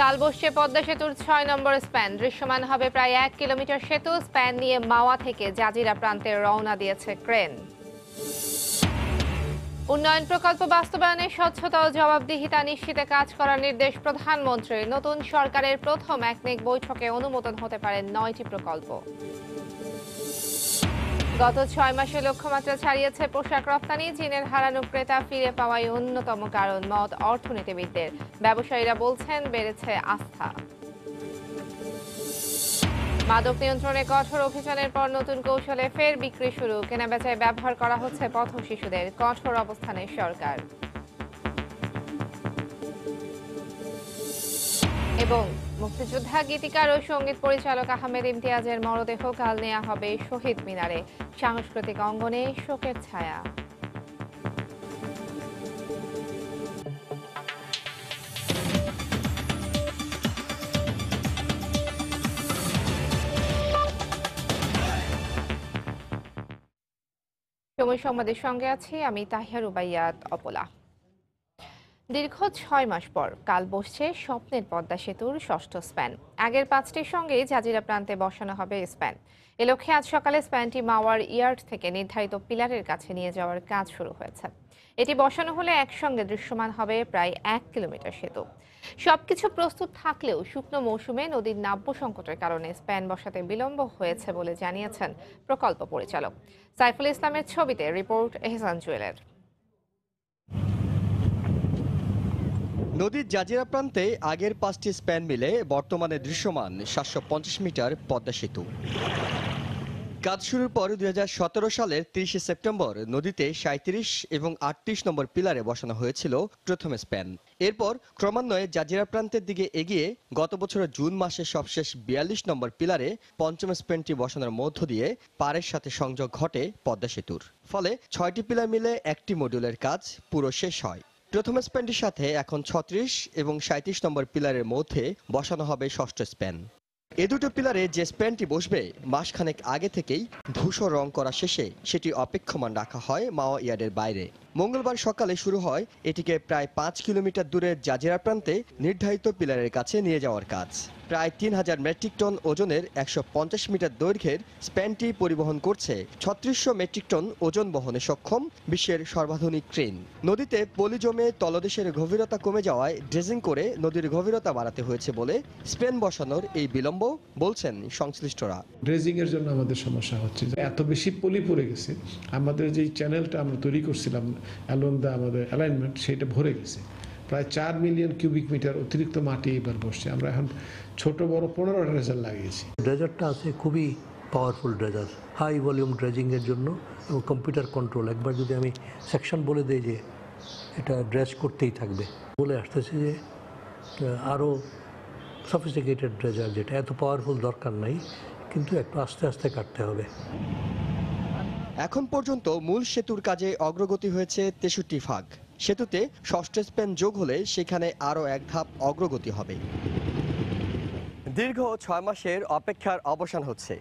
কাল বসছে পদ্মা সেতুর ৬ নম্বর স্প্যান। দৃশ্যমান হবে প্রায় ১ কিলোমিটার সেতু। স্প্যান নিয়ে মাওয়া থেকে জাজিরা প্রান্তে রওনা দিয়েছে ক্রেন। উন্নয়ন প্রকল্প বাস্তবায়নে স্বচ্ছতা ও জবাবদিহিতা নিশ্চিতে কাজ করার নির্দেশ প্রধানমন্ত্রীর। নতুন সরকারের প্রথম একনেক বৈঠকে অনুমোদন হতে পারে ৯টি প্রকল্প। গত ৬ মাসে লক্ষ্যমাত্রা ছাড়িয়েছে পোশাক রপ্তানি। চীনের হারানো ক্রেতা ফিরে পাওয়াই অন্যতম কারণ, মত অর্থনীতিবিদদের। ব্যবসায়ীরা বলছেন বেড়েছে আস্থা। মাদক নিয়ন্ত্রণে কঠোর অভিযানের পর নতুন কৌশলে ফের বিক্রি শুরু। কেনাবেচায় ব্যবহার করা হচ্ছে পথ শিশুদের। কঠোর অবস্থানে সরকার। এবং মুক্তিযোদ্ধা গীতিকার ও সঙ্গীত পরিচালক আহমেদ ইমতিয়াজের মরদেহ কাল নেওয়া হবে শহীদ মিনারে। সাংস্কৃতিক অঙ্গনে শোকের ছায়া। সময় সংবাদের সঙ্গে আছি আমি তাহিয়া রুবাইয়াত অপলা। দীর্ঘ ৬ মাস পর কাল বসছে স্বপ্নের পদ্মা সেতুর ষষ্ঠ স্প্যান। আগের ৫টির সঙ্গে জাজিরা প্রান্তে বসানো হবে স্প্যান। এ লক্ষ্যে আজ সকালে স্প্যানটি মাওয়ার ইয়ার্ড থেকে নির্ধারিত পিলারের কাছে নিয়ে যাওয়ার কাজ শুরু হয়েছে। এটি বসানো হলে একসঙ্গে দৃশ্যমান হবে প্রায় ১ কিলোমিটার সেতু। সবকিছু প্রস্তুত থাকলেও শুকনো মৌসুমে নদীর নাব্য সংকটের কারণে স্প্যান বসাতে বিলম্ব হয়েছে বলে জানিয়েছেন প্রকল্প পরিচালক। সাইফুল ইসলামের ছবিতে রিপোর্ট এহসান জুয়েলের। নদীর জাজিরা প্রান্তে আগের ৫টি স্প্যান মিলে বর্তমানে দৃশ্যমান ৭৫০ মিটার পদ্মা সেতু। কাজ শুরুর পর ২০১৭ সালের ৩০ সেপ্টেম্বর নদীতে ৩৭ এবং ৩৮ নম্বর পিলারে বসানো হয়েছিল প্রথম স্প্যান। এরপর ক্রমান্বয়ে জাজিরা প্রান্তের দিকে এগিয়ে গত বছরের জুন মাসে সবশেষ ৪২ নম্বর পিলারে পঞ্চম স্প্যানটি বসানোর মধ্য দিয়ে পাড়ের সাথে সংযোগ ঘটে পদ্মা সেতুর। ফলে ৬টি পিলার মিলে একটি মডিউলের কাজ পুরো শেষ হয়। প্রথম স্প্যানটির সাথে এখন ৩৬ এবং ৩৭ নম্বর পিলারের মধ্যে বসানো হবে ষষ্ঠ স্প্যান। এ দুটো পিলারে যে স্প্যানটি বসবে মাসখানেক আগে থেকেই ধূসর রং করা শেষে সেটি অপেক্ষমান রাখা হয় মাওয়া ইয়ার্ডের বাইরে। মঙ্গলবার সকালে শুরু হয় এটিকে প্রায় ৫ কিলোমিটার দূরের জাজিরা প্রান্তে নির্ধারিত পিলারের কাছে নিয়ে যাওয়ার কাজ। প্রায় ৩,০০০ মেট্রিক টন ওজনের ১৫০ মিটার দৈর্ঘ্যের স্প্যানটি পরিবহন করছে ৩৬০০ মেট্রিক টন ওজন বহনে সক্ষম বিশ্বের সর্বাধুনিক ক্রেন। নদীতে পলি জমে তলদেশের গভীরতা কমে যাওয়ায় ড্রেজিং করে নদীর গভীরতা বাড়াতে হয়েছে বলে স্প্যান বসানোর এই বিলম্ব বলছেন সংশ্লিষ্টরা। ড্রেজিং এর জন্য আমাদের সমস্যা হচ্ছে, এত বেশি পলি পড়ে গেছে, আমাদের যে চ্যানেলটা আমরা তৈরি করছিলাম অ্যালং দা আমাদের অ্যালাইনমেন্ট সেটা ভরে গেছে। প্রায় ৪ মিলিয়ন কিউবিক মিটার অতিরিক্ত মাটি এবার বসছে। আমরা এখন ছোট বড় ১৫টা ড্রেজার লাগিয়েছি। ড্রেজারটা আছে খুবই পাওয়ারফুল ড্রেজার, হাই ভলিউম ড্রেজিংয়ের জন্য এবং কম্পিউটার কন্ট্রোল। একবার যদি আমি সেকশন বলে দিই যে এটা ড্রেস করতেই থাকবে, বলে আসতেছে যে আরও সফিস্টিকেটেড ড্রেজার, যেটা এত পাওয়ারফুল দরকার নাই, কিন্তু একটু আস্তে আস্তে কাটতে হবে। এখন পর্যন্ত মূল সেতুর কাজে অগ্রগতি হয়েছে ৬৩ ভাগ। সেতুতে ষষ্ঠ স্প্যান যোগ হলে সেখানে আরও এক ধাপ অগ্রগতি হবে। দীর্ঘ ৬ মাসের অপেক্ষার অবসান হচ্ছে।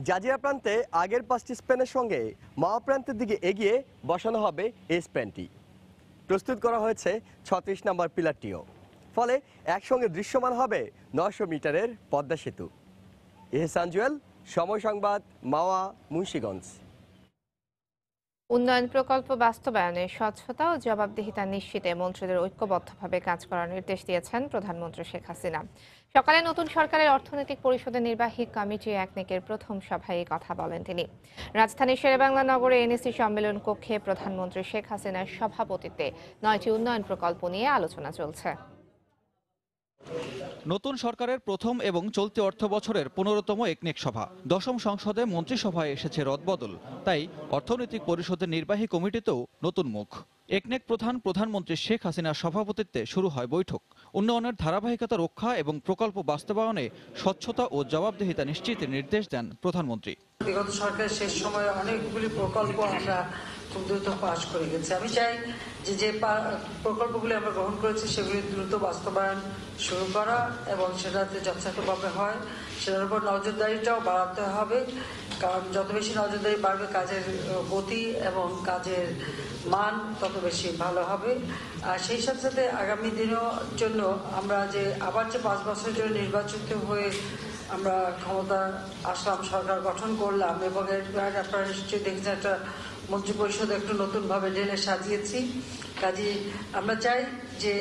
জাজিরা প্রান্তে আগের ৫টি স্প্যানের সঙ্গে মাওয়া প্রান্তের দিকে এগিয়ে বসানো হবে এই স্প্যানটি। প্রস্তুত করা হয়েছে ৩৬ নম্বর পিলারটিও। ফলে একসঙ্গে দৃশ্যমান হবে ৯০০ মিটারের পদ্মা সেতু। এহসান জুয়েল, সময় সংবাদ, মাওয়া, মুন্সিগঞ্জ। উন্নয়ন প্রকল্প বাস্তবায়নে স্বচ্ছতা ও জবাবদিহিতা নিশ্চিতে মন্ত্রীদের ঐক্যবদ্ধভাবে কাজ করার নির্দেশ দিয়েছেন প্রধানমন্ত্রী শেখ হাসিনা। সকালে নতুন সরকারের অর্থনৈতিক পরিষদের নির্বাহী কমিটি একনেকের প্রথম সভায় কথা বলেন তিনি। রাজধানীর শেরেবাংলা নগরে এনএসি সম্মেলন কক্ষে প্রধানমন্ত্রী শেখ হাসিনার সভাপতিত্বে ৯টি উন্নয়ন প্রকল্প নিয়ে আলোচনা চলছে। নতুন সরকারের প্রথম এবং চলতি অর্থ বছরের ১৫তম একনেক সভা। ১০ম সংসদে মন্ত্রিসভায় এসেছে রদবদল, তাই অর্থনৈতিক পরিষদের নির্বাহী কমিটিতেও নতুন মুখ। একনেক প্রধানমন্ত্রী শেখ হাসিনার সভাপতিত্বে শুরু হয় বৈঠক। উন্নয়নের ধারাবাহিকতা রক্ষা এবং প্রকল্প বাস্তবায়নে স্বচ্ছতা ও জবাবদিহিতা নিশ্চিতের নির্দেশ দেন প্রধানমন্ত্রী। বিগত সরকারের শেষ সময়ে অনেকগুলি প্রকল্প আমরা খুব দ্রুত পাশ করে গেছে। আমি চাই যে প্রকল্পগুলি আমরা গ্রহণ করেছি সেগুলি দ্রুত বাস্তবায়ন শুরু করা এবং সেটাতে যথাযথভাবে হয়, সেটার উপর নজরদারিটাও বাড়াতে হবে। কারণ যত বেশি নজরদারি বাড়বে, কাজের গতি এবং কাজের মান তত বেশি ভালো হবে। আর সেই সাথে সাথে আগামী দিনের জন্য আমরা যে আবার যে 5 বছরের জন্য নির্বাচিত হয়ে আমরা ক্ষমতা আসলাম, সরকার গঠন করলাম এবং আপনারা নিশ্চয়ই দেখছেন একটা মন্ত্রিপরিষদ একটু নতুনভাবে ঢেলে সাজিয়েছি। কাজে আমরা চাই যে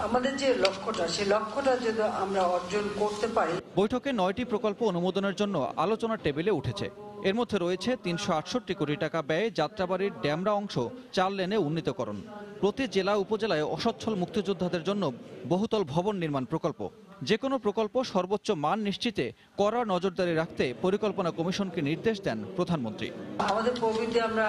আমাদের যে লক্ষ্যটা, সেই লক্ষ্যটা যদি আমরা অর্জন করতে পারি। বৈঠকে 9টি প্রকল্প অনুমোদনের জন্য আলোচনার টেবিলে উঠেছে। এর মধ্যে রয়েছে 368 কোটি টাকা ব্যয়ে যাত্রাবাড়ির ড্যামরা অংশ 4 লেনে উন্নীতকরণ, প্রতি জেলা উপজেলায় অসচ্ছল মুক্তিযোদ্ধাদের জন্য বহুতল ভবন নির্মাণ প্রকল্প। যে কোনো প্রকল্প সর্বোচ্চ মান নিশ্চিতে কড়া নজরদারি রাখতে পরিকল্পনা কমিশনকে নির্দেশ দেন প্রধানমন্ত্রী। আমাদের প্রবৃদ্ধি আমরা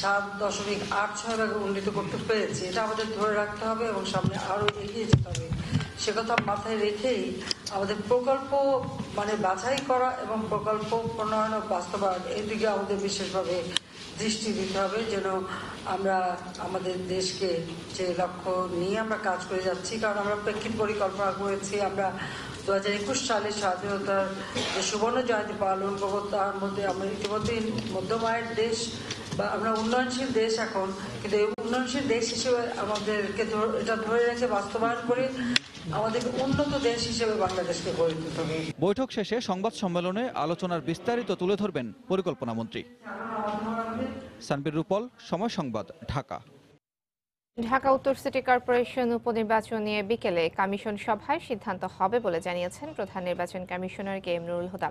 7.86 ভাগে উন্নীত করতে পেরেছি, এটা আমাদের ধরে রাখতে হবে এবং সামনে আরো এগিয়ে যেতে হবে। সে কথা মাথায় রেখেই আমাদের প্রকল্প বাছাই করা এবং প্রকল্প প্রণয়ন ও বাস্তবায়ন এই দিকে আমাদের বিশেষভাবে দৃষ্টি দিতে হবে, যেন আমরা আমাদের দেশকে যে লক্ষ্য নিয়ে আমরা কাজ করে যাচ্ছি। কারণ আমরা প্রেক্ষিত পরিকল্পনা করেছি, আমরা 2021 সালে স্বাধীনতার যে সুবর্ণ জয়ন্তী পালন করবো, তার মধ্যে আমরা ইতিমধ্যেই মধ্যম আয়ের দেশ বা আমরা উন্নয়নশীল দেশ এখন, কিন্তু এই উন্নয়নশীল দেশ হিসেবে আমাদেরকে এটা ধরে রেখে বাস্তবায়ন করে আমাদের উন্নত দেশ হিসেবে বাংলাদেশকে গড়ে তুলতে হবে। বৈঠক শেষে সংবাদ সম্মেলনে আলোচনার বিস্তারিত তুলে ধরবেন পরিকল্পনা মন্ত্রী। সানবীর রূপল, সময় সংবাদ, ঢাকা। ঢাকা উত্তর সিটি কর্পোরেশন উপনির্বাচন নিয়ে বিকেলে কমিশন সভায় সিদ্ধান্ত হবে বলে জানিয়েছেন প্রধান নির্বাচন কমিশনার KM নুরুল হুদা।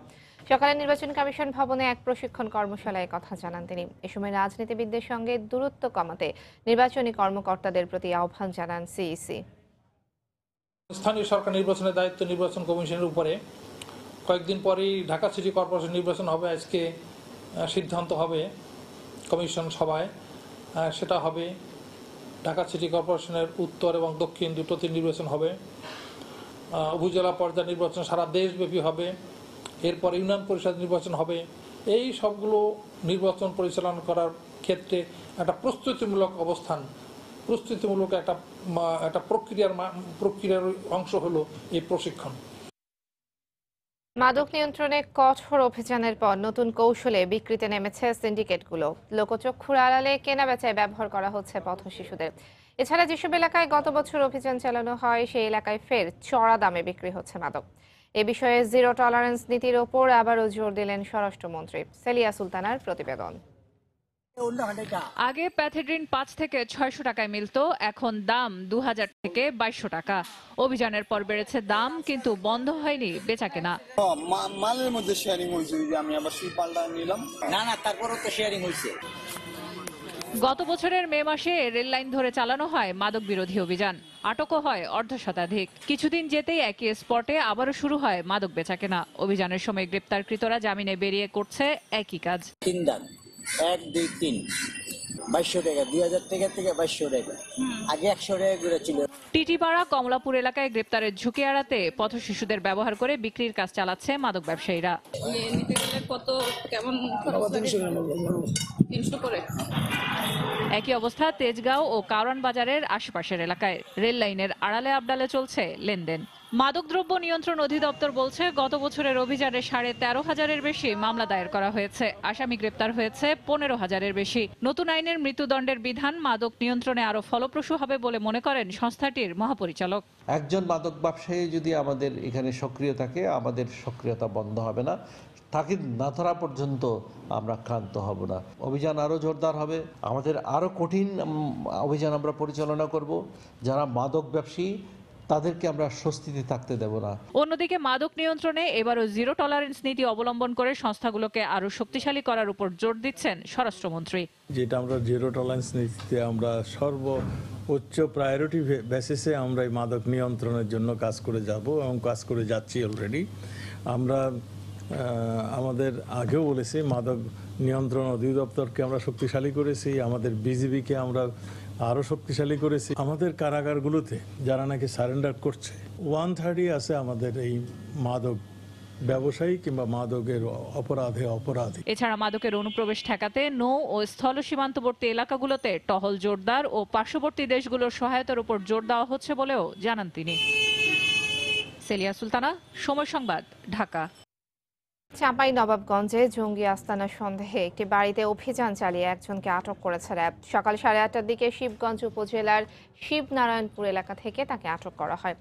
সকালে নির্বাচন কমিশন ভবনে এক প্রশিক্ষণ কর্মশালায় কথা জানান তিনি। এ সময় রাজনীতিবিদদের সঙ্গে দূরত্ব কমাতে নির্বাচনী কর্মকর্তাদের প্রতি আহ্বান জানান সিইসি। স্থানীয় সরকার নির্বাচনের দায়িত্ব নির্বাচন কমিশনের উপরে। কয়েকদিন পরেই ঢাকা সিটি কর্পোরেশন নির্বাচন হবে। আজকে সিদ্ধান্ত হবে কমিশন সভায়, সেটা হবে ঢাকা সিটি কর্পোরেশনের উত্তর এবং দক্ষিণ দুটোতে নির্বাচন হবে। উপজেলা পর্যায়ে নির্বাচন সারা দেশব্যাপী হবে। এরপর ইউনিয়ন পরিষদ নির্বাচন হবে। এই সবগুলো নির্বাচন পরিচালনা করার ক্ষেত্রে একটা প্রস্তুতিমূলক অবস্থান, প্রস্তুতিমূলক একটা প্রক্রিয়ার অংশ হলো এই প্রশিক্ষণ। মাদক নিয়ন্ত্রণে কঠোর অভিযানের পর নতুন কৌশলে বিক্রিতে নেমেছে সিন্ডিকেটগুলো। লোকচক্ষুর আড়ালে কেনাবেচায় ব্যবহার করা হচ্ছে পথ শিশুদের। এছাড়া যেসব এলাকায় গত বছর অভিযান চালানো হয় সেই এলাকায় ফের চড়া দামে বিক্রি হচ্ছে মাদক। এ বিষয়ে জিরো টলারেন্স নীতির ওপর আবারও জোর দিলেন স্বরাষ্ট্রমন্ত্রী। সেলিয়া সুলতানার প্রতিবেদন। আগে প্যাথেড্রিন 5 থেকে 600 টাকায় মিলত, এখন দাম 2000 থেকে 2200 টাকা। অভিযানের পর বেড়েছে দাম, কিন্তু বন্ধ হয়নি বেচাকেনা। মালের মধ্যে শেয়ারিং হয়েছে, যে আমি আবার সেই পাল্টা নিলাম। না তারপরও তো শেয়ারিং হয়েছে। গত বছরের মে মাসে রেল লাইন ধরে চালানো হয় মাদক বিরোধী অভিযান। আটকও হয় অর্ধশতাধিক। কিছুদিন যেতেই একই স্পটে আবারও শুরু হয় মাদক বেচাকেনা। অভিযানের সময় গ্রেপ্তারকৃতরা জামিনে বেরিয়ে করছে একই কাজ। 3 দাম 1 2 3 2200 টাকা, 2000 টাকা থেকে 2200 টাকা, আগে 100 টাকা করে ছিল। টিটিপাড়া কমলাপুর এলাকায় গ্রেপ্তারের ঝুঁকি এড়াতে পথ শিশুদের ব্যবহার করে বিক্রির কাজ চালাচ্ছে মাদক ব্যবসায়ীরা। একই অবস্থা তেজগাঁও ও কারওয়ান বাজারের আশেপাশের এলাকায়। রেল লাইনের আড়ালে আবডালে চলছে লেনদেন। মাদকদ্রব্য নিয়ন্ত্রণ অধিদপ্তর বলছে, গত বছরের অভিযানে 13,500-এর বেশি মামলা দায়ের করা হয়েছে। আসামি গ্রেপ্তার হয়েছে 15,000-এর বেশি। নতুন আইনের মৃত্যুদণ্ডের বিধান মাদক নিয়ন্ত্রণে আরো ফলপ্রসূ হবে বলে মনে করেন সংস্থাটির মহাপরিচালক। একজন মাদক ব্যবসায়ী যদি আমাদের এখানে সক্রিয় থাকে, আমাদের সক্রিয়তা বন্ধ হবে না। তাকে না ধরা পর্যন্ত আমরা ক্লান্ত হব না। অভিযান আরো জোরদার হবে। আমাদের আরো কঠিন অভিযান আমরা পরিচালনা করব। যারা মাদক ব্যবসায়ী তাদেরকে আমরা স্বস্তিতে থাকতে দেব না। অন্যদিকে মাদক নিয়ন্ত্রণে এবারও জিরো টলারেন্স নীতি অবলম্বন করে সংস্থাগুলোকে আরো শক্তিশালী করার উপর জোর দিচ্ছেন স্বরাষ্ট্রমন্ত্রী। যেটা আমরা জিরো টলারেন্স নীতিতে আমরা সর্বোচ্চ প্রায়োরিটি বেসিসে আমরা এই মাদক নিয়ন্ত্রণের জন্য কাজ করে যাব এবং কাজ করে যাচ্ছি অলরেডি। আমরা আমাদের আগেও বলেছি, মাদক নিয়ন্ত্রণ অধিদপ্তরকে আমরা শক্তিশালী করেছি, আমাদের বিজিবিকে আমরা আরও শক্তিশালী করেছি। আমাদের কারাগারগুলোতে যারা নাকি সারেন্ডার করছে 130 আছে আমাদের এই মাদক ব্যবসায়ী কিংবা মাদকের অপরাধী। এছাড়া মাদকের অনুপ্রবেশ ঠেকাতে নৌ ও স্থল সীমান্তবর্তী এলাকাগুলোতে টহল জোরদার ও পার্শ্ববর্তী দেশগুলোর সহায়তার উপর জোর দেওয়া হচ্ছে বলেও জানান তিনি। সেলিয়া সুলতানা, সময় সংবাদ, ঢাকা। চাঁপাইনবাবগঞ্জে জঙ্গি আস্তানা সন্দেহে একটি বাড়িতে অভিযান চালিয়ে একজনকে আটক করেছে র্যাব। সকাল 8:30টার দিকে শিবগঞ্জ উপজেলার শিবনারায়ণপুর এলাকা থেকে তাকে আটক করা হয়।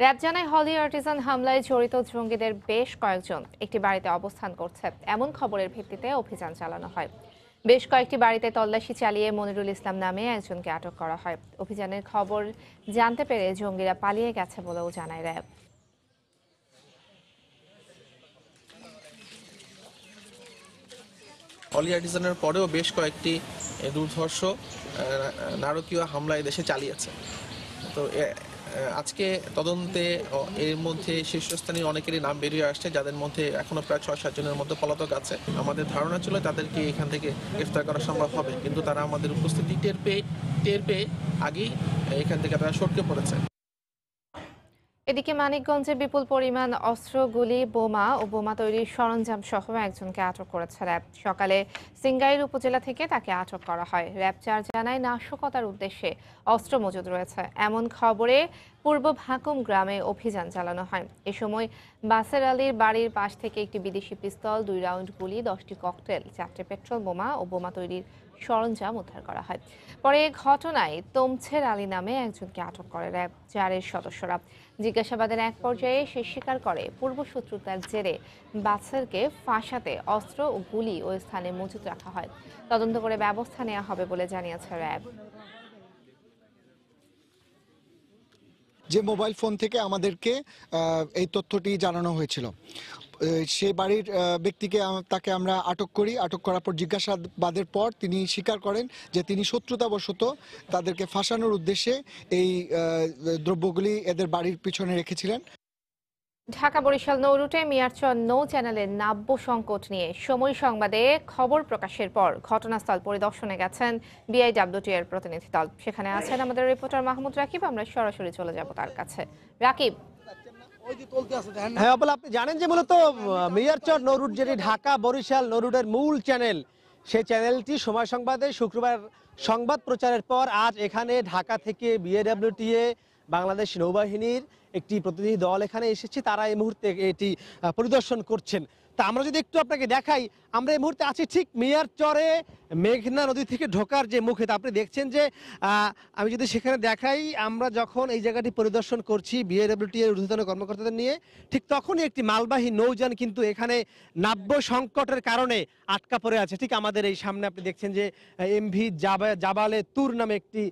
র্যাব জানায়, হলি আর্টিজান হামলায় জড়িত জঙ্গিদের বেশ কয়েকজন একটি বাড়িতে অবস্থান করছে এমন খবরের ভিত্তিতে অভিযান চালানো হয়। বেশ কয়েকটি বাড়িতে তল্লাশি চালিয়ে মনিরুল ইসলাম নামে একজনকে আটক করা হয়। অভিযানের খবর জানতে পেরে জঙ্গিরা পালিয়ে গেছে বলেও জানায় র্যাব। হলি আর্টিজানের পরেও বেশ কয়েকটি দুর্ধর্ষ নারকীয় হামলা দেশে চালিয়েছে। তো আজকে তদন্তে এর মধ্যে শীর্ষস্থানীয় অনেকেরই নাম বেরিয়ে আসছে, যাদের মধ্যে এখনো প্রায় 6-7 জনের মধ্যে পলাতক আছে। আমাদের ধারণা ছিল তাদেরকে এখান থেকে গ্রেফতার করা সম্ভব হবে, কিন্তু তারা আমাদের উপস্থিতি টের পেয়ে আগেই এখান থেকে তারা সটকে পড়েছে। এদিকে মানিকগঞ্জে বিপুল পরিমাণ অস্ত্র, গুলি, বোমা ও বোমা তৈরির সরঞ্জাম সহ একজনকে আটক করেছে র্যাব। সকালে সিংগাইর উপজেলা থেকে তাকে আটক করা হয়। র্যাব 4 জানায়, নাশকতার উদ্দেশ্যে অস্ত্র মজুদ রয়েছে এমন খবরে পূর্ব ভাকুম গ্রামে অভিযান চালানো হয়। এ সময় বাসের আলীর বাড়ির পাশ থেকে একটি বিদেশি পিস্তল, 2 রাউন্ড গুলি, 10টি ককটেল, 4টি পেট্রোল বোমা ও বোমা তৈরির সরঞ্জাম উদ্ধার করা হয়। পরে ঘটনায় তমছের আলী নামে একজনকে আটক করে র্যাব 4-এর সদস্যরা। জিজ্ঞাসাবাদের এক পর্যায়ে সে স্বীকার করে পূর্বশত্রুতার জেরে বাছারকে ফাঁসাতে অস্ত্র ও গুলি ওই স্থানে মজুত রাখা হয়। তদন্ত করে ব্যবস্থা নেওয়া হবে বলে জানিয়েছে র্যাব। যে মোবাইল ফোন থেকে আমাদেরকে এই তথ্যটি জানানো হয়েছিল, সেই বাড়ির ব্যক্তিকে তাকে আমরা আটক করি। আটক করার পর জিজ্ঞাসাবাদের পর তিনি স্বীকার করেন যে তিনি শত্রুতাবশত তাদেরকে ফাঁসানোর উদ্দেশ্যে এই দ্রব্যগুলি এদের বাড়ির পিছনে রেখেছিলেন। ঢাকা বরিশাল নৌ রুটে মিয়ারচর নৌ চ্যানেলের নাব্য সংকট নিয়ে সময় সংবাদে খবর প্রকাশের পর ঘটনাস্থল পরিদর্শনে গেছেন বিআইডব্লিউটি এর প্রতিনিধি দল। সেখানে আছেন আমাদের রিপোর্টার মাহমুদ রাকিব। আমরা সরাসরি চলে যাব তার কাছে। রাকিব, হ্যাঁ আপনি জানেন যে মূলত মিয়ারচর নৌ রুট, যেটি ঢাকা বরিশাল নৌ রুটের মূল চ্যানেল, সেই চ্যানেলটি সময় সংবাদে শুক্রবার সংবাদ প্রচারের পর আজ এখানে ঢাকা থেকে বিআইডব্লিউটিএ, বাংলাদেশ নৌবাহিনীর একটি প্রতিনিধি দল এখানে এসেছে। তারা এই মুহূর্তে এটি পরিদর্শন করছেন। তা আমরা যদি একটু আপনাকে দেখাই, আমরা এই মুহূর্তে আছি ঠিক মিয়ারচরে মেঘনা নদী থেকে ঢোকার যে মুখে। তা আপনি দেখছেন যে আমি যদি সেখানে দেখাই, আমরা যখন এই জায়গাটি পরিদর্শন করছি বিআইডব্লিউটি এর ঊর্ধ্বতন কর্মকর্তাদের নিয়ে, ঠিক তখনই একটি মালবাহী নৌযান কিন্তু এখানে নাব্য সংকটের কারণে আটকা পড়ে আছে। ঠিক আমাদের এই সামনে আপনি দেখছেন যে এমভি জাবালে তুর নামে একটি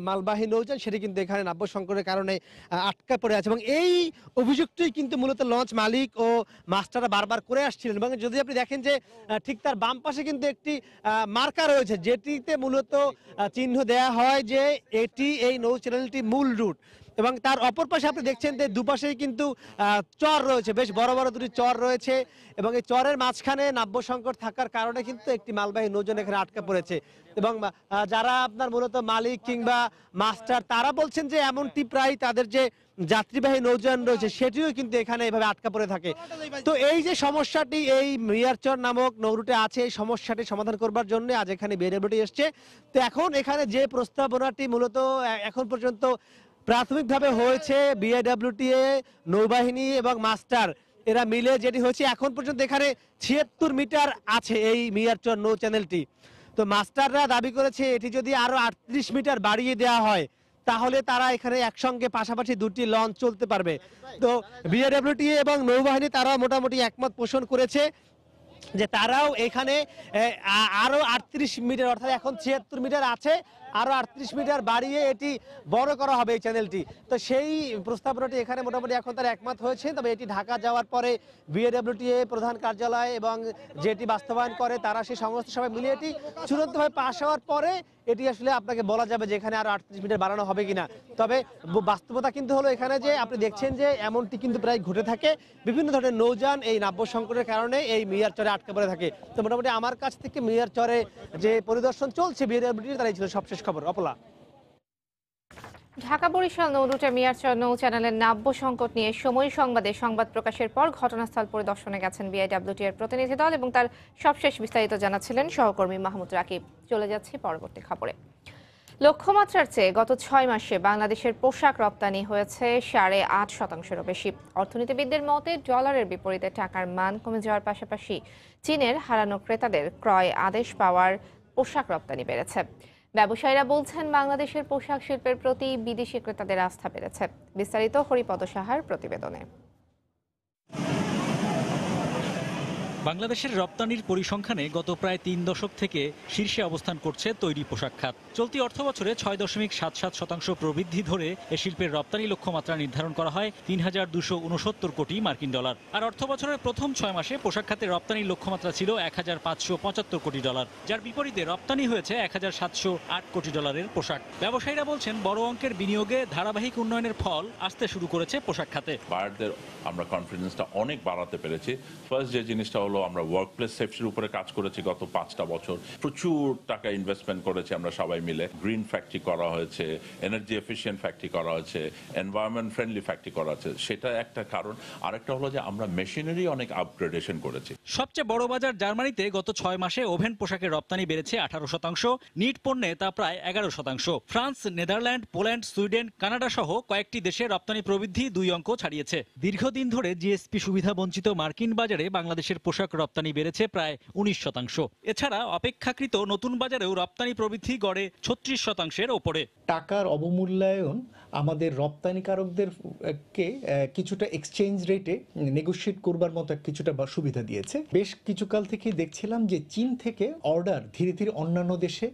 মালবাহী নৌযান, সেটি কিন্তু এখানে নাব্য সংকটের কারণে আটকা পড়ে আছে। এবং এই অভিযোগটি কিন্তু মূলত লঞ্চ মালিক ও মাস্টাররা বারবার করে আসছিলেন। এবং যদি আপনি দেখেন যে ঠিক তার বাম পাশে কিন্তু একটি মার্কা রয়েছে, যেটিতে মূলত চিহ্ন দেয়া হয় যে এটি এই নৌ চ্যানেলটি মূল রুট। এবং তার অপর পাশে আপনি দেখছেন যে দুপাশেই কিন্তু চর রয়েছে, বেশ বড় বড় দুটি চর রয়েছে। এবং এই চরের মাঝখানে নাব্য সংকট থাকার কারণে কিন্তু একটি মালবাহী নৌযান এখানে আটকা পড়েছে। এবং যারা আপনার মূলত মালিক কিংবা মাস্টার, তারা বলছেন যে এমনটি প্রায় তাদের যে যাত্রীবাহী নৌযান রয়েছে সেটিও কিন্তু এখানে এভাবে আটকা পড়ে থাকে। তো এই যে সমস্যাটি এই মিয়ারচর নামক নৌরুটে আছে, এই সমস্যাটি সমাধান করবার জন্য আজ এখানে বিআইডব্লিউটি এসছে। তো এখন এখানে যে প্রস্তাবনাটি মূলত এখন পর্যন্ত প্রাথমিকভাবে হয়েছে, বিআইডব্লিউটিএ, নৌবাহিনী এবং মাস্টার এরা মিলে যেটি হয়েছে, এখন পর্যন্ত এখানে 76 মিটার আছে এই মিয়ারচর নৌ চ্যানেলটি। তো মাস্টাররা দাবি করেছে এটি যদি আরো 38 মিটার বাড়িয়ে দেওয়া হয় তাহলে তারা এখানে একসঙ্গে পাশাপাশি দুটি লঞ্চ চলতে পারবে। তো বিআইডব্লিউটিএ এবং নৌবাহিনী তারা মোটামুটি একমত পোষণ করেছে যে তারাও এখানে আরো 38 মিটার, অর্থাৎ এখন 76 মিটার আছে, আরো 38 মিটার বাড়িয়ে এটি বড় করা হবে এই চ্যানেলটি। তো সেই প্রস্তাবনাটি এখানে মোটামুটি এখন তারা একমত হয়েছে। তবে এটি ঢাকা যাওয়ার পরে বিআইডব্লিউটিএ প্রধান কার্যালয় এবং যেটি বাস্তবায়ন করে তারা সেই সংস্থা সবাই মিলিয়ে এটি চূড়ান্তভাবে পাশ হওয়ার পরে এটি আসলে আপনাকে বলা যাবে যে এখানে আরো 38 মিটার বাড়ানো হবে কিনা। তবে বাস্তবতা কিন্তু হলো এখানে যে আপনি দেখছেন যে এমনটি কিন্তু প্রায় ঘটে থাকে, বিভিন্ন ধরনের নৌযান এই নাব্য সংকটের কারণে এই মিয়ারচরে আটকে পড়ে থাকে। তো মোটামুটি আমার কাছ থেকে মিয়ারচরে যে পরিদর্শন চলছে বিআইডব্লিউটির, তারাই ছিল সবশেষ খবর। অপলা। ঢাকা বরিশাল নৌরুটে মিয়ারচর নৌ চ্যানেলের নাব্য সংকট নিয়ে সময় সংবাদে সংবাদ প্রকাশের পর ঘটনাস্থল পরিদর্শনে গেছেন বিআইডব্লিউটি এর প্রতিনিধি দল এবং তার সবশেষ বিস্তারিত জানাচ্ছিলেন সহকর্মী মাহমুদ রাকিব। চলে যাচ্ছি পরবর্তী খবরে। লক্ষ্যমাত্রার চেয়ে গত 6 মাসে বাংলাদেশের পোশাক রপ্তানি হয়েছে 8.5%-এরও বেশি। অর্থনীতিবিদদের মতে ডলারের বিপরীতে টাকার মান কমে যাওয়ার পাশাপাশি চীনের হারানো ক্রেতাদের ক্রয় আদেশ পাওয়ার পোশাক রপ্তানি বেড়েছে। ব্যবসায়ীরা বলছেন বাংলাদেশের পোশাক শিল্পের প্রতি বিদেশি ক্রেতাদের আস্থা বেড়েছে। বিস্তারিত হরিপদ সাহার প্রতিবেদনে। বাংলাদেশের রপ্তানির পরিসংখ্যানে গত প্রায় 3 দশক থেকে শীর্ষে অবস্থান করছে তৈরি পোশাক খাত। চলতি অর্থবছরে 6.77% প্রবৃদ্ধি ধরে এ শিল্পের রপ্তানি লক্ষ্যমাত্রা নির্ধারণ করা হয় 3,269 কোটি মার্কিন ডলার। আর অর্থবছরের প্রথম 6 মাসে পোশাক খাতের রপ্তানির লক্ষ্যমাত্রা ছিল 1,575 কোটি ডলার, যার বিপরীতে রপ্তানি হয়েছে 1,708 কোটি ডলারের পোশাক। ব্যবসায়ীরা বলছেন বড় অঙ্কের বিনিয়োগে ধারাবাহিক উন্নয়নের ফল আসতে শুরু করেছে পোশাক খাতে। বায়ারদের আমরা কনফিডেন্সটা অনেক বাড়াতে পেরেছি। ফার্স্ট যে জিনিসটা হলো আমরা ওয়ার্কপ্লেস সেফটির উপরে কাজ করেছি গত 5টা বছর। প্রচুর টাকা ইনভেস্টমেন্ট করেছি আমরা সবাই মিলে। গ্রিন ফ্যাক্টরি করা হয়েছে, এনার্জি এফিশিয়েন্ট ফ্যাক্টরি করা হয়েছে, এনভায়রনমেন্ট ফ্রেন্ডলি ফ্যাক্টরি করা হয়েছে, সেটা একটা কারণ। আরেকটা হলো যে আমরা মেশিনারি অনেক আপগ্রেডেশন করেছি। সবচেয়ে বড় বাজার জার্মানিতে গত 6 মাসে ওভেন পোশাকের রপ্তানি বেড়েছে 18%, নিট পণ্যে তা প্রায় 11%। France, Netherland, Poland, Sweden, Canada সহ কয়েকটি দেশে রপ্তানি প্রবৃদ্ধি 2 অঙ্ক ছাড়িয়েছে। দীর্ঘদিন ধরে জিএসপি সুবিধা বঞ্চিত মার্কিন বাজারে বাংলাদেশের পোশাক রপ্তানি বেড়েছে প্রায় 19%। এছাড়া অপেক্ষাকৃত নতুন বাজারেও রপ্তানি প্রবৃদ্ধি গড়ে 36%-এর ওপরে। টাকার অবমূল্যায়ন আমাদের রপ্তানিকারকদেরকে কিছুটা এক্সচেঞ্জ রেটে নেগোশিয়েট করবার মতো কিছুটা সুবিধা দিয়েছে। বেশ কিছুকাল থেকে দেখছিলাম যে চীন থেকে অর্ডার ধীরে ধীরে অন্যান্য দেশে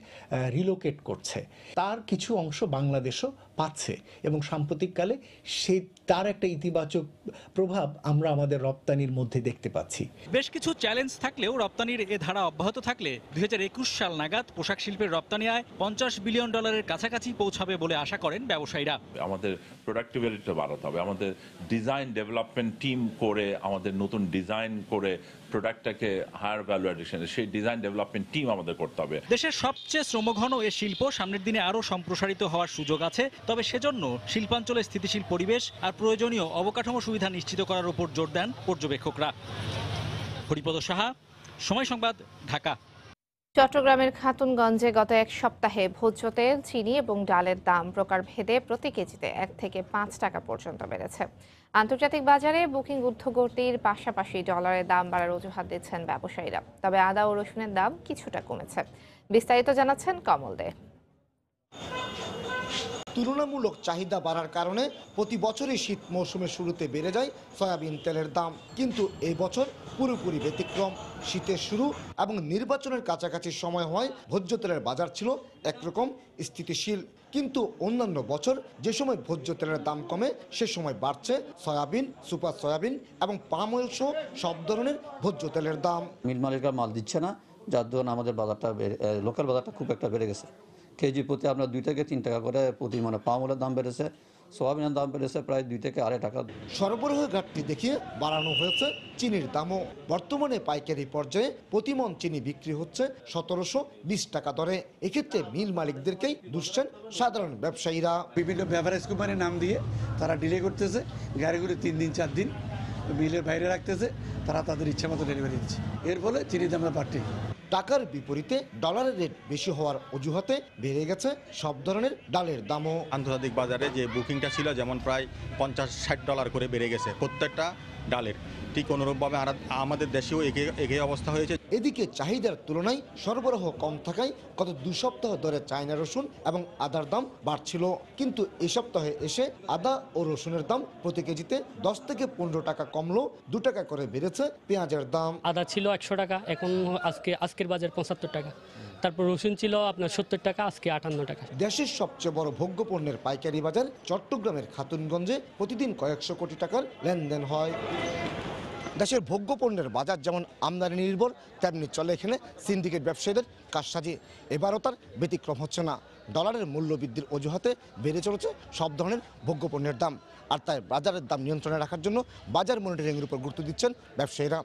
রিলোকেট করছে, তার কিছু অংশ বাংলাদেশও পাচ্ছে এবং সাম্প্রতিককালে তার একটা ইতিবাচক প্রভাব আমরা আমাদের রপ্তানির মধ্যে দেখতে পাচ্ছি। বেশ কিছু চ্যালেঞ্জ থাকলেও রপ্তানির এ ধারা অব্যাহত থাকলে 2021 সাল নাগাদ পোশাক শিল্পের রপ্তানি আয় $50 বিলিয়ন কাছাকাছি পৌঁছাবে বলে আশা করেন ব্যবসায়ীরা। আমাদের প্রোডাক্টিভিটিটা বাড়াতে হবে, আমাদের ডিজাইন ডেভেলপমেন্ট টিম করে আমাদের নতুন ডিজাইন করে প্রোডাক্টটাকে হায়ার ভ্যালু এডিশন, সেই ডিজাইন ডেভেলপমেন্ট টিম আমাদের করতে হবে। দেশের সবচেয়ে শ্রমঘন এ শিল্প সামনের দিনে আরও সম্প্রসারিত হওয়ার সুযোগ আছে, তবে সেজন্য শিল্পাঞ্চলে স্থিতিশীল পরিবেশ আর প্রয়োজনীয় অবকাঠামো সুবিধা নিশ্চিত করার উপর জোর দেন পর্যবেক্ষকরা। হরিপদ সাহা, সময় সংবাদ, ঢাকা। চট্টগ্রামের খাতুনগঞ্জে গত 1 সপ্তাহে ভোজ্য তেল, চিনি এবং ডালের দাম প্রকারভেদে প্রতি কেজিতে 1 থেকে 5 টাকা পর্যন্ত বেড়েছে। আন্তর্জাতিক বাজারে বুকিং ঊর্ধ্বগতির পাশাপাশি ডলারের দাম বাড়ার অজুহাত দিচ্ছেন ব্যবসায়ীরা, তবে আদা ও রসুনের দাম কিছুটা কমেছে। বিস্তারিত জানাচ্ছেন কমল দে। তুলনামূলক চাহিদা বাড়ার কারণে প্রতি বছরই শীত মৌসুমের শুরুতে বেড়ে যায় সয়াবিন তেলের দাম, কিন্তু এই বছর পুরোপুরি ব্যতিক্রম। শীতের শুরু এবং নির্বাচনের কাছাকাছি সময় হয় ভোজ্য তেলের বাজার ছিল একরকম স্থিতিশীল, কিন্তু অন্যান্য বছর যে সময় ভোজ্য তেলের দাম কমে সে সময় বাড়ছে সয়াবিন, সুপার সয়াবিন এবং পাম অয়েল সহ সব ধরনের ভোজ্য তেলের দাম। মিল মালিকরা মাল দিচ্ছে না, যার জন্য আমাদের বাজারটা লোকাল বাজারটা খুব একটা বেড়ে গেছে। কেজি প্রতি আমরা 2 থেকে 3 টাকা করে প্রতি মানে পাম অয়েলের দাম বেড়েছে, সোয়াবিনের দাম বেড়েছে প্রায় 2 থেকে 2.5 টাকা। সরবরাহ ঘাটতি দেখিয়ে বাড়ানো হয়েছে চিনির দামও। বর্তমানে পাইকারি পর্যায়ে প্রতি মণ চিনি বিক্রি হচ্ছে 1720 টাকা দরে। এক্ষেত্রে মিল মালিকদেরকেই দুষছেন সাধারণ ব্যবসায়ীরা। বিভিন্ন বেভারেজ কোম্পানির নাম দিয়ে তারা ডিলে করতেছে, গাড়িগুলি 3 দিন 4 দিন মিলের বাইরে রাখতেছে, তারা তাদের ইচ্ছা মতো ডেলিভারি দিচ্ছে, এর ফলে চিনির দামটা বাড়ছে। টাকার বিপরীতে ডলারের রেট বেশি হওয়ার অজুহাতে বেড়ে গেছে সব ধরনের ডালের দামও। আন্তর্জাতিক বাজারে যে বুকিংটা ছিল যেমন প্রায় $50-60 করে বেড়ে গেছে প্রত্যেকটা ডালের, ঠিক অনুরূপভাবে আমাদের দেশেও একই অবস্থা হয়েছে। এদিকে চাহিদার তুলনায় সরবরাহ কম থাকায় গত 2 সপ্তাহ ধরে চায়না রসুন এবং আদার দাম বাড়ছিল, কিন্তু এই সপ্তাহে এসে আদা ও রসুনের দাম প্রতি কেজিতে 10 থেকে 15 টাকা কমলো, 2 টাকা করে বেড়েছে পেঁয়াজের দাম। আদা ছিল 100 টাকা, এখন আজকের বাজার 75 টাকা। তারপর রসুন ছিল আপনার 70 টাকা, আজকে 58 টাকা। দেশের সবচেয়ে বড় ভোগ্য পণ্যের পাইকারি বাজার চট্টগ্রামের খাতুনগঞ্জে প্রতিদিন কয়েকশো কোটি টাকার লেনদেন হয়। দেশের ভোগ্য পণ্যের বাজার যেমন আমদানি নির্ভর, তেমনি চলে এখানে সিন্ডিকেট ব্যবসায়ীদের কারসাজি। এবারও তার ব্যতিক্রম হচ্ছে না। ডলারের মূল্য বৃদ্ধির অজুহাতে বেড়ে চলেছে সব ধরনের ভোগ্য পণ্যের দাম, আর তাই বাজারের দাম নিয়ন্ত্রণে রাখার জন্য বাজার মনিটরিংয়ের উপর গুরুত্ব দিচ্ছেন ব্যবসায়ীরা।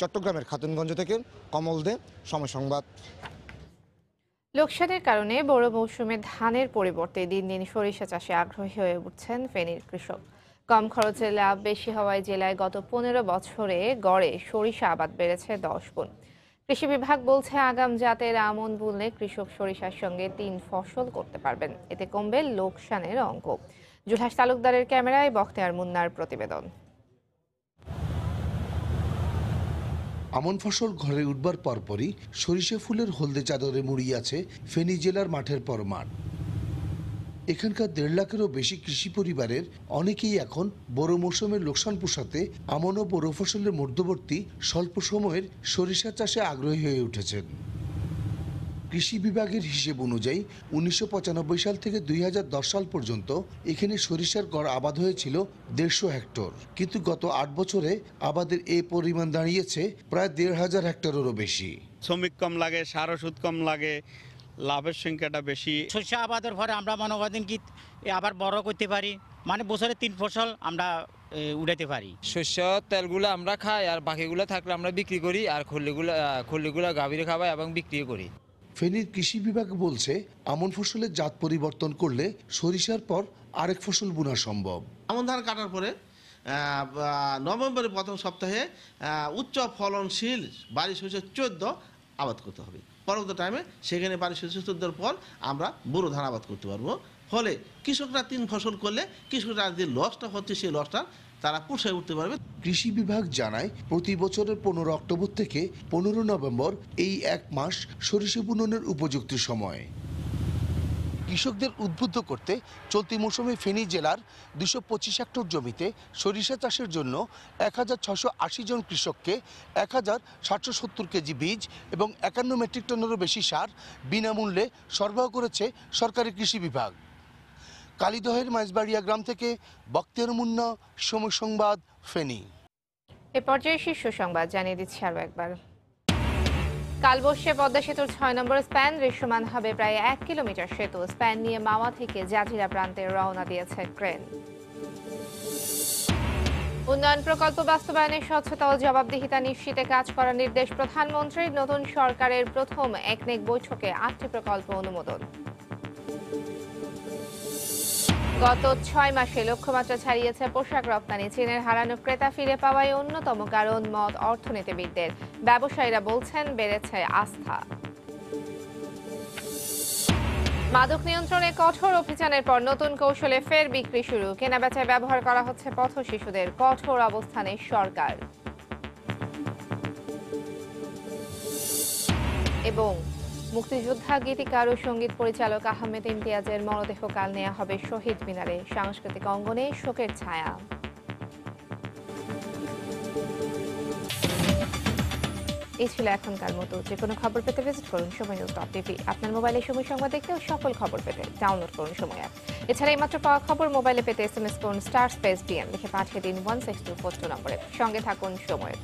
চট্টগ্রামের খাতুনগঞ্জ থেকে কমল দে, সময় সংবাদ। লোকসানের কারণে বড় মৌসুমে ধানের পরিবর্তে দিন দিন সরিষা চাষে আগ্রহী হয়ে উঠছেন ফেনীর কৃষক। কম খরচে লাভ বেশি হওয়ায় জেলায় গত 15 বছরে গড়ে সরিষা আবাদ বেড়েছে 10 গুণ। কৃষি বিভাগ বলছে আগাম জাতের আমন বুনলে কৃষক সরিষার সঙ্গে 3 ফসল করতে পারবেন, এতে কমবে লোকসানের অঙ্ক। জুলহাস তালুকদারের ক্যামেরায় বখতিয়ার মুন্নার প্রতিবেদন। আমন ফসল ঘরে উঠবার পরপরই সরিষা ফুলের হলদে চাদরে মুড়িয়ে আছে ফেনী জেলার মাঠের পর মাঠ। এখানকার 1.5 লাখেরও বেশি কৃষি পরিবারের অনেকেই এখন বড় মৌসুমের লোকসান পোষাতে আমন ও বড় ফসলের মধ্যবর্তী স্বল্প সময়ের সরিষা চাষে আগ্রহী হয়ে উঠেছেন। কৃষি বিভাগের হিসেব অনুযায়ী 1995 সাল থেকে 2010 সাল পর্যন্ত এখানে সরিষার গড় আবাদ হয়েছিল 150 হেক্টর, কিন্তু গত 8 বছরে আবাদের এই পরিমাণ দাঁড়িয়েছে প্রায় 1500 হেক্টরেরও বেশি। শ্রমিক কম লাগে, সার ওষুধ কম লাগে, লাভের সংখ্যাটা বেশি। সরিষা আবাদের পরে আমরা মনে করেন কি আবার বড় করতে পারি, মানে বছরে 3 ফসল আমরা উঠাতে পারি। শস্য তেলগুলো আমরা খাই, আর বাকিগুলো থাকলে আমরা বিক্রি করি, আর খল্লিগুলো গাভীরে খাওয়াই এবং বিক্রি করি। ফেনীর কৃষি বিভাগ বলছে আমন ফসলের জাত পরিবর্তন করলে সরিষার পর আরেক ফসল বোনা সম্ভব। আমন ধান কাটার পরে নভেম্বরের প্রথম সপ্তাহে উচ্চ ফলনশীল বাড়ি শস্য 14 আবাদ করতে হবে। পরবর্তী টাইমে সেখানে বাড়ি শস্য 14 পর আমরা বোরো ধান আবাদ করতে পারবো। ফলে কৃষকরা 3 ফসল করলে কৃষকরা যে লসটা হচ্ছে সেই লসটা তারা পুষায় উঠতে পারবে। কৃষি বিভাগ জানায় প্রতি বছরের 15 অক্টোবর থেকে 15 নভেম্বর এই 1 মাস সরিষা বুননের উপযুক্ত সময়। কৃষকদের উদ্বুদ্ধ করতে চলতি মৌসুমে ফেনী জেলার 225 হেক্টর জমিতে সরিষা চাষের জন্য 1680 জন কৃষককে 1770 কেজি বীজ এবং 51 মেট্রিক টনেরও বেশি সার বিনামূল্যে সরবরাহ করেছে সরকারি কৃষি বিভাগ। কালীদহের মাইজবাড়িয়া গ্রাম থেকে বখতিয়ার মুন্না, সময় সংবাদ, ফেনী। এ পর্যায়ে শীর্ষ সংবাদ জানিয়ে দিচ্ছি আরও একবার। কাল বসছে পদ্মা সেতুর 6 নম্বর স্প্যান, দৃশ্যমান হবে প্রায় 1 কিলোমিটার সেতু। স্প্যান নিয়ে মাওয়া থেকে জাজিরা প্রান্তে রওনা দিয়েছে ক্রেন। উন্নয়ন প্রকল্প বাস্তবায়নে স্বচ্ছতা ও জবাবদিহিতা নিশ্চিতে কাজ করার নির্দেশ প্রধানমন্ত্রীর। নতুন সরকারের প্রথম একনেক বৈঠকে 8টি প্রকল্প অনুমোদন। গত 6 মাসে লক্ষ্যমাত্রা ছাড়িয়েছে পোশাক রপ্তানি। চীনের হারানো ক্রেতা ফিরে পাওয়ায় অন্যতম কারণ মত অর্থনীতিবিদদের। ব্যবসায়ীরা বলছেন বেড়েছে আস্থা। মাদক নিয়ন্ত্রণে কঠোর অভিযানের পর নতুন কৌশলে ফের বিক্রি শুরু। কেনাবেচায় ব্যবহার করা হচ্ছে পথ শিশুদের। কঠোর অবস্থানে সরকার। এবং মুক্তিযোদ্ধা গীতিকার ও সঙ্গীত পরিচালক আহমেদ ইমতিয়াজের মরদেহ কাল নেওয়া হবে শহীদ মিনারে। সাংস্কৃতিক অঙ্গনে শোকের ছায়া। এই ছিল এখনকার মতো। যে কোনো খবর পেতে ভিজিট করুন সময়নিউজ.টিভি। আপনার মোবাইলে সময় সংবাদ দেখতে ও সকল খবর পেতে ডাউনলোড করুন সময় অ্যাপ। এছাড়া এইমাত্র পাওয়া খবর মোবাইলে পেতে SMS করুন *BN লিখে পাঠিয়ে দিন 16242 নম্বরে। সঙ্গে থাকুন সময়ের।